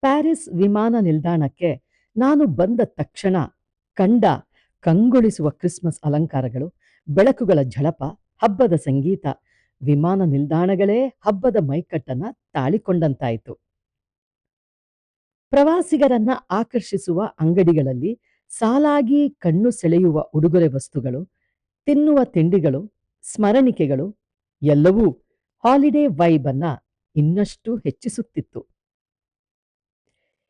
Paris ವಿಮಾನ ನಿಲ್ದಾಣಕ್ಕೆ ನಾನು ಬಂದ ತಕ್ಷಣ ಕಂಡ ಕಂಗೊಳಿಸುವ ಕ್ರಿಸ್ಮಸ್ ಅಲಂಕಾರಗಳು, ಬೆಳಕುಗಳ ಝಳಪ, ಹಬ್ಬದ ಸಂಗೀತ, ವಿಮಾನ ನಿಲ್ದಾಣಗಳೇ ಹಬ್ಬದ ಮೈಕಟ್ಟನ್ನ ತಾಳಿಕೊಂಡಂತಾಯಿತು. ಪ್ರವಾಸಿಗರನ್ನ ಆಕರ್ಷಿಸುವ ಅಂಗಡಿಗಳಲ್ಲಿ ಸಾಲಾಗಿ ಕಣ್ಣು ಸೆಳೆಯುವ ಉಡುಗೊರೆ ವಸ್ತುಗಳು, ತಿನ್ನುವ ತಿಂಡಿಗಳು, ಸ್ಮರಣಿಕೆಗಳು ಎಲ್ಲವೂ ಹಾಲಿಡೇ ವೈಬ್ ಅನ್ನ ಇನ್ನಷ್ಟು ಹೆಚ್ಚಿಸುತ್ತಿತ್ತು.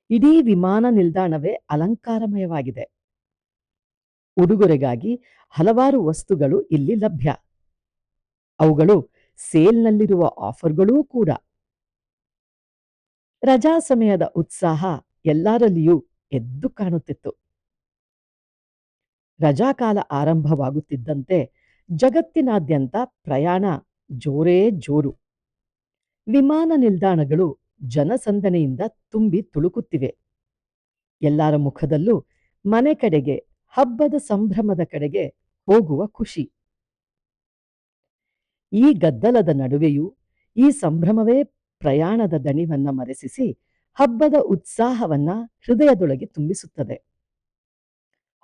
ಇಡೀ ವಿಮಾನ ನಿಲ್ದಾಣವೇ ಅಲಂಕಾರಮಯವಾಗಿದೆ. ಉಡುಗೊರೆಗಾಗಿ ಹಲವಾರು ವಸ್ತುಗಳು ಇಲ್ಲಿ ಲಭ್ಯ. ಅವುಗಳು ಸೇಲ್ನಲ್ಲಿರುವ ಆಫರ್ಗಳೂ ಕೂಡ. ರಜಾ ಸಮಯದ ಉತ್ಸಾಹ ಎಲ್ಲರಲ್ಲಿಯೂ ಎದ್ದು ಕಾಣುತ್ತಿತ್ತು. ರಜಾಕಾಲ ಆರಂಭವಾಗುತ್ತಿದ್ದಂತೆ ಜಗತ್ತಿನಾದ್ಯಂತ ಪ್ರಯಾಣ ಜೋರೇ ಜೋರು. ವಿಮಾನ ನಿಲ್ದಾಣಗಳು ಜನಸಂದಣಿಯಿಂದ ತುಂಬಿ ತುಳುಕುತ್ತಿವೆ. ಎಲ್ಲರ ಮುಖದಲ್ಲೂ ಮನೆ ಕಡೆಗೆ, ಹಬ್ಬದ ಸಂಭ್ರಮದ ಕಡೆಗೆ ಹೋಗುವ ಖುಷಿ. ಈ ಗದ್ದಲದ ನಡುವೆಯೂ ಈ ಸಂಭ್ರಮವೇ ಪ್ರಯಾಣದ ದಣಿವನ್ನ ಮರೆಸಿಸಿ ಹಬ್ಬದ ಉತ್ಸಾಹವನ್ನ ಹೃದಯದೊಳಗೆ ತುಂಬಿಸುತ್ತದೆ.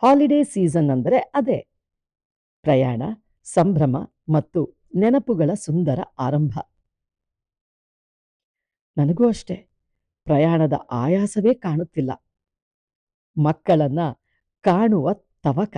ಹಾಲಿಡೇ ಸೀಸನ್ ಅಂದರೆ ಅದೇ, ಪ್ರಯಾಣ, ಸಂಭ್ರಮ ಮತ್ತು ನೆನಪುಗಳ ಸುಂದರ ಆರಂಭ. ನನಗೂ ಅಷ್ಟೇ, ಪ್ರಯಾಣದ ಆಯಾಸವೇ ಕಾಣುತ್ತಿಲ್ಲ. ಮಕ್ಕಳನ್ನ ಕಾಣುವ ತವಕ.